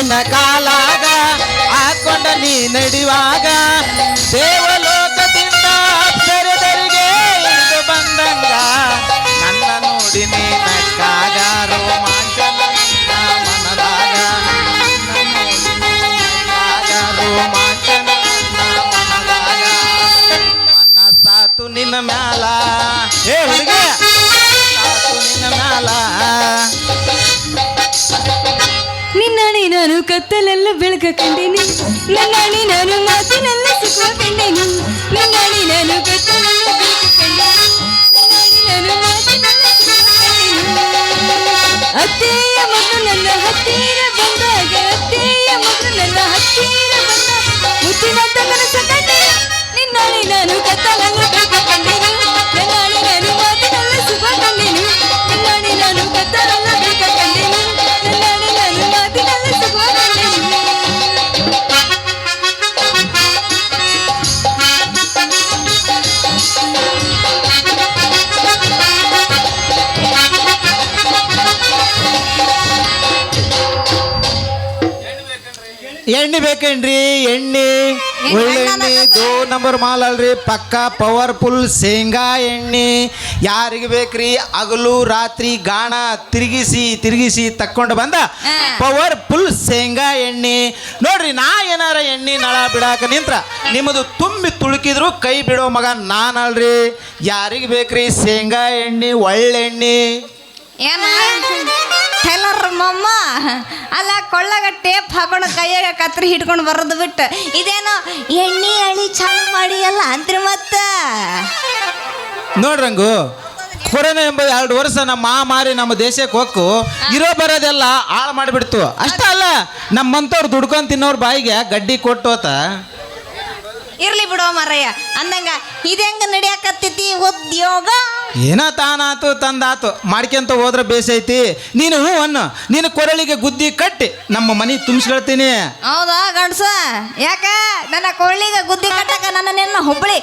ನಿನ್ನ ಕಾಲಾಗ ಹಾಕೊಂಡ ನೀ ನಡೆಯುವಾಗ ದೇವಲೋಕದಿಂದ ಅಪ್ಸರದರಿಗೆ ಇಳಿದು ಬಂದಂಗ ನನ್ನ ನೋಡಿ ನೀ ನಕ್ಕಾಗ ರೋಮಾಂಚನ ಮನದಾಗ ರೋಮಾಂಚನ ಮನದಾಗ ಮನಸಾತು ನಿನ್ನ ಮ್ಯಾಲ ಏ ಹುಡುಗಿ ಸಾತು ನಿನ್ನ ಮ್ಯಾಲ ನಿನ್ನಾಣಿ ನಾನು ಕತ್ತಲೆಲ್ಲ ಬೆಳಕ ಕಂಡೇನಿ ನನ್ನಾಣಿ ನಾನು ಮಾತಿನೆಲ್ಲ ಸುಖ ಕಂಡೇನಿ ನಿನ್ನಾಣಿ ನಾನು ಕತ್ತಲೆಲ್ಲ ಬೆಳಕ ಕಂಡೇನಿ ನನ್ನಾಣಿ ನಾನು ಮಾತಿನೆಲ್ಲ ಸುಖ ಕಂಡೇನಿ ಅತ್ತೆಯ ಮಗು ನನ್ನ ಹತ್ತಿರ ಬಂದಾಗ ಅತ್ತೆಯ ಮಗು ನನ್ನ ಹತ್ತಿರ ಬಂದಾಗ ಮುತ್ತಿನ ಕನಸ ಕಂಡೇನಿ ನಿನ್ನಾಣಿ ನಾನು ಕತ್ತಲೆಲ್ಲ ಬೆಳಕ ಕಂಡೇನಿ ನನ್ನಾಣಿ ನಾನು ಮಾತಿನೆಲ್ಲ ಸುಖ ಕಂಡೇನಿ ನಿನ್ನಾಣಿ ನಾನು ಕತ್ತಲೆಲ್ಲ ಬೆಳಕ ಕಂಡೇನಿ ನನ್ನಾಣಿ ನಾನು ಮಾತಿನೆಲ್ಲ ಸುಖ ಕಂಡೇನಿ ಎಣ್ಣೆ ಬೇಕೇನ್ರಿ ಎಣ್ಣೆ ಒಳ್ಳೆ ಎಣ್ಣೆ 2 ನಂಬರ್ ಮಾಲ್ ಅಲ್ರಿ ಪಕ್ಕಾ ಪವರ್ಫುಲ್ ಶೇಂಗಾ ಎಣ್ಣೆ ಯಾರಿಗೆ ಬೇಕ್ರಿ ಹಗಲು ರಾತ್ರಿ ಗಾಣ ತಿರುಗಿಸಿ ತಕ್ಕೊಂಡು ಬಂದ ಪವರ್ಫುಲ್ ಶೇಂಗಾ ಎಣ್ಣೆ ನೋಡ್ರಿ ನಾ ಏನಾರ ಎಣ್ಣೆ ನಳ ಬಿಡಾಕ ನಿಂತ್ರ ನಿಮ್ಮದು ತುಂಬಿ ತುಳುಕಿದ್ರು ಕೈ ಬಿಡೋ ಮಗ ನಾನಲ್ರಿ ಯಾರಿಗೆ ಬೇಕ್ರಿ ಶೇಂಗಾ ಎಣ್ಣೆ ಒಳ್ಳೆಣ್ಣೆ ಏನ ಟೈಲರ್ ಮಮ್ಮ ಅಲ್ಲ ಕೊಳ್ಳಗ ಟೇಪ್ ಹಾಕೊಂಡು ಕೈಯಾಗ ಕತ್ರಿ ಹಿಡ್ಕೊಂಡು ಬರೋದು ಬಿಟ್ಟು ಇದೇನೋ ಎಣ್ಣೆ ಅಳಿ ಚಾಲು ಮಾಡಿ ಅಲ್ಲ ಅಂತ್ರಿ ಮತ್ತ ನೋಡ್ರಂಗು ಕೊರೋನಾ ಎಂಬ 2 ವರ್ಷ ನಮ್ಮ ಮಾರಿ ನಮ್ಮ ದೇಶಕ್ಕೆ ಹೋಗ್ಕು ಇರೋ ಬರೋದೆಲ್ಲ ಹಾಳು ಮಾಡಿಬಿಡ್ತು ಅಷ್ಟೇ ಅಲ್ಲ ನಮ್ಮಂತವ್ರು ದುಡ್ಕೊಂಡು ತಿನ್ನೋರ್ ಬಾಯಿಗೆ ಗಡ್ಡಿ ಕೊಟ್ಟೋತ ಇರ್ಲಿ ಬಿಡೋ ಮರಯ್ಯ ಅಂದಂಗ ಇದೆಂಗ ನಡಿಯಾಕತ್ತೈತಿ ಉದ್ಯೋಗ ಏನ ತಾನಾತು ತಂದಾತು ಮಾಡ್ಕೊಂತ ಹೋದ್ರೆ ಬೇಸೈತಿ ನೀನು ಹ್ಞೂ ಅನ್ನು ನೀನು ಕೊರಳಿಗೆ ಗುದ್ದಿ ಕಟ್ಟಿ ನಮ್ಮ ಮನೆ ತುಂಬಿಸ್ಕೊಳ್ತೀನಿ ಹೌದಾ ಗಂಡ್ಸ ಯಾಕ ನನ್ನ ಕೊಳ್ಳಿಗೆ ಗುದ್ದಿ ಕಟ್ಟಕ ನನ್ನ ಹುಬ್ಬಳಿ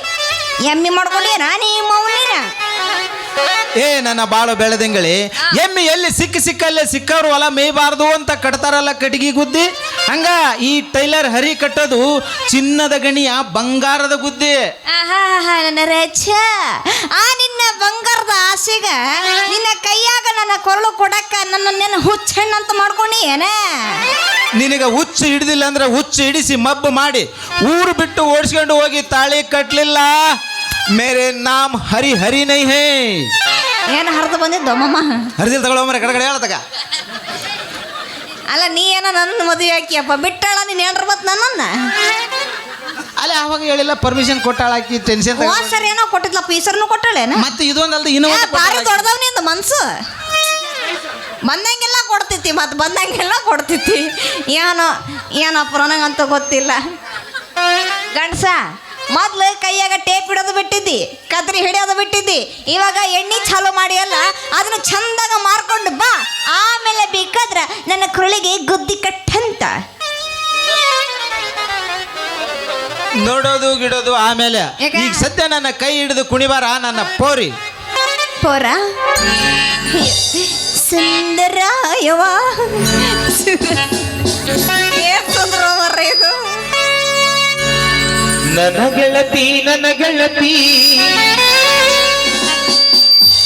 ಎಮ್ಮಿ ಮಾಡ್ಕೊಂಡಿ ನಾನಿ ಮೌಲಿನ ಏ ನನ್ನ ಬಾಳು ಬೆಳೆದಂಗಳಿ ಎಮ್ಮೆ ಎಲ್ಲಿ ಸಿಕ್ಕಲ್ಲೇ ಸಿಕ್ಕವ್ರು ಹೊಲ ಮೇಯಬಾರ್ದು ಅಂತ ಕಟ್ತಾರಲ್ಲ ಕಟ್ಟಿಗೆ ಗುದ್ದಿ ಹಂಗ ಈ ಟೈಲರ್ ಹರಿ ಕಟ್ಟೋದು ಚಿನ್ನದ ಗಣಿಯ ಬಂಗಾರದ ಗುದ್ದಿ ನನ್ನ ರಚ ಆ ನಿನ್ನ ಬಂಗಾರದ ಆಸೆಗ ನಿನ್ನ ಕೈಯಾಗ ನನ್ನ ಕೊರಳು ಕೊಡಕ್ಕ ನನ್ನ ಹುಚ್ಚಣ್ಣಂತ ಮಾಡ್ಕೊಂಡಿ ಏನ ನಿನಗ ಹುಚ್ಚು ಹಿಡಿದಿಲ್ಲ ಅಂದ್ರೆ ಹುಚ್ಚು ಹಿಡಿಸಿ ಮಬ್ಬು ಮಾಡಿ ಊರು ಬಿಟ್ಟು ಓಡಿಸ್ಕೊಂಡು ಹೋಗಿ ತಾಳಿ ಕಟ್ಲಿಲ್ಲ ಮೇರೆ ನಾಮ್ ಹರಿ ಹರಿ ನೈ ಹೇ ಏನು ಹರಿದು ಬಂದಿದ್ದು ಮಮ್ಮ ಹರಿದಿಲ್ ತಗೊಳ್ಳೋ ಮರ ಕಡೆ ಹೇಳತಗ ಅಲ್ಲ ನೀ ಏನೋ ನನ್ನ ಮದುವೆ ಹಾಕಿಯಪ್ಪ ಬಿಟ್ಟಾಳ ನೀನು ಏನ್ರ ಬತ್ ನನ್ನ ಅಲ್ಲ ಅವಾಗ ಹೇಳಿಲ್ಲ ಪರ್ಮಿಷನ್ ಕೊಟ್ಟಾಳಾಕಿ ಟೆನ್ಷನ್ ಸರ್ ಏನೋ ಕೊಟ್ಟಿದ್ಲಪ್ಪ ಈ ಸರ್ನು ಕೊಟ್ಟಾಳೇನ ಮತ್ತೆ ಇದೊಂದಲ್ದ ಇನ್ನೂ ಭಾರಿ ದೊಡ್ಡದವ್ ಮನ್ಸು ಬಂದಂಗೆಲ್ಲ ಕೊಡ್ತೈತಿ ಮತ್ತೆ ಬಂದಂಗೆಲ್ಲ ಕೊಡ್ತೈತಿ ಏನಪ್ಪ ನನಗಂತ ಗೊತ್ತಿಲ್ಲ ಗಂಡ್ಸ ಮೊದ್ಲು ಕೈಯಾಗ ಟೇಪ್ ಇಡೋದು ಬಿಟ್ಟಿದ್ದಿ ಕತ್ರಿ ಹಿಡಿಯೋದು ಬಿಟ್ಟಿದ್ದಿ ಇವಾಗ ಎಣ್ಣೆ ಚಾಲು ಮಾಡಿ ಅಲ್ಲ ಅದನ್ನ ಚಂದಾಗ ಮಾರ್ಕೊಂಡು ಬಾ ಆಮೇಲೆ ಬೇಕಾದ್ರ ನನ್ನ ಕುರುಳಿಗೆ ಗುದ್ದಿ ಕಟ್ಟಂತ ನೋಡೋದು ಗಿಡೋದು ಆಮೇಲೆ ಈಗ ಸದ್ಯ ನನ್ನ ಕೈ ಹಿಡಿದು ಕುಣಿಬಾರ ನನ್ನ ಪೋರಿ ಪೋರ ಸುಂದರಾಯವ ಇದು ನನ್ನ ಗೆಳತಿ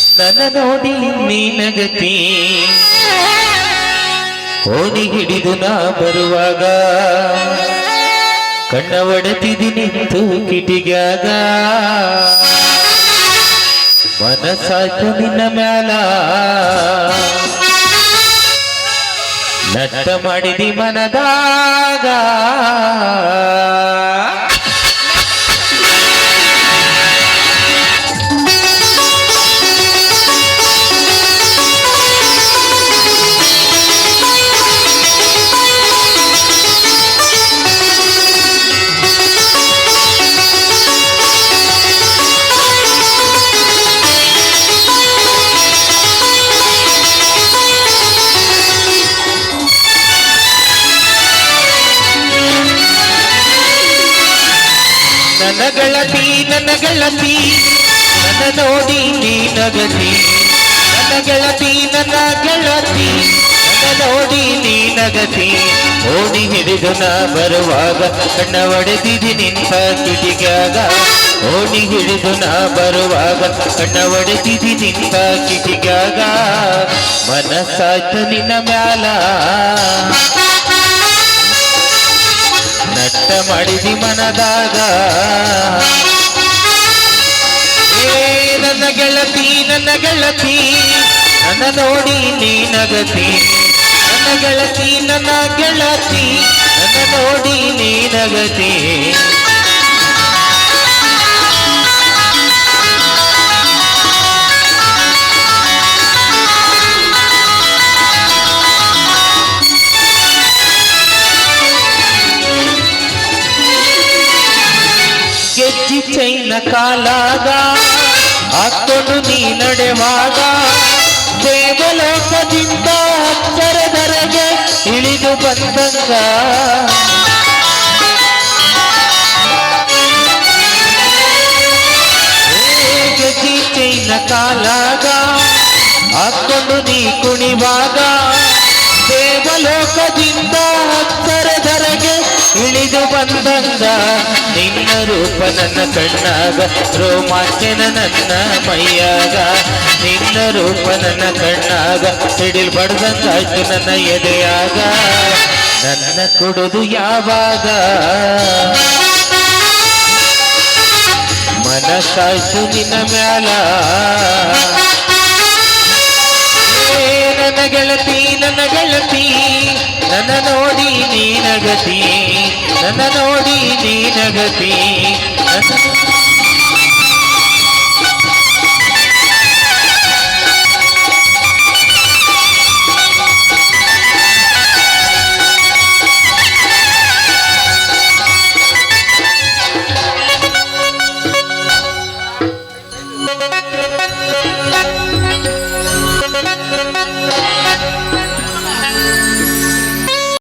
ನನ್ನ ನೋಡಿ ನೀನಗತಿ ಓದಿ ಹಿಡಿದು ನಾ ಬರುವಾಗ ಕಣ್ಣ ಒಡೆತಿದಿ ನಿಂತು ಕಿಟಿಗ್ಯಾಗ ಮನಸಾಯ್ತು ನಿನ್ನ ಮ್ಯಾಲ ನಟ್ಟ ಮಾಡಿದಿ ಮನದಾಗ ನನ್ನ ಗೆಳತಿ ನನ್ನ ನೋಡಿ ನೀನಗತಿ ನನ್ನ ಗೆಳತಿ ನನ್ನ ನೋಡಿ ನೀನಗತಿ ಓಣಿ ಹಿಡಿದು ನಾ ಬರುವಾಗ ಕಣ್ಣ ಒಡೆದಿದಿ ನಿಂತ ಕಿಟಿಕ್ಯಾಗ ಓಣಿ ಹಿಡಿದು ನಾ ಬರುವಾಗ ಕಣ್ಣ ಒಡೆದಿದಿ ನಿಂತ ಕಿಟಿಕ್ಯಾಗ ಮನಸ್ಸಾಯ್ತು ನಿನ್ನ ಮ್ಯಾಲ ನಟ್ಟ ಮಾಡಿದಿ ಮನದಾಗ ಏ ನನ್ನ ಗೆಳತಿ ನನ್ನ ಗೆಳತಿ ನನ್ನ ನೋಡಿ ನೀನಗತಿ ನನ್ನ ಗೆಳತಿ ನನ್ನ ಗೆಳತಿ ನನ್ನ ನೋಡಿ ನೀನಗತಿ ಗೆಜ್ಜಿ ಚೈನ ಕಾಲಾಗ ಹಾಕೊಂಡು ನೀ ನಡೆವಾಗ ದೇವಲೋಕದಿಂದ ಅಕ್ಷರದರೆಗೆ ಇಳಿದು ಬಂದಂಗ ಗೆಜ್ಜಿ ಚೈನ ಕಾಲಾಗ ಹಾಕೊಂಡು ನೀ ಕುಣಿವಾಗ ದೇವಲೋಕದಿಂದ ಅಕ್ಷರದರೆಗೆ ಇಳಿದು ಬಂದಂಗ ನಿನ್ನ ರೂಪ ನನ್ನ ಕಣ್ಣಾಗ ರೋಮಾಂಚನ ನನ್ನ ಮೈಯಾಗ ನಿನ್ನ ರೂಪ ನನ್ನ ಕಣ್ಣಾಗ ಸಿಡಿಲ್ ಬಡ್ದಂಗಾಯ್ತು ನನ್ನ ಎದೆಯಾಗ ನನ್ನ ಕೊಡುದು ಯಾವಾಗ ಮನಸ್ಸಾಯ್ತು ನಿನ್ನ ಮ್ಯಾಲ ನನ್ನ ಗೆಳತಿ ನನ್ನ ಗೆಳತಿ ನನ್ನ ನೋಡಿ ನೀನಗತಿ ನನ್ನ ನೋಡಿ ನೀನಗತಿ ನನ್ನ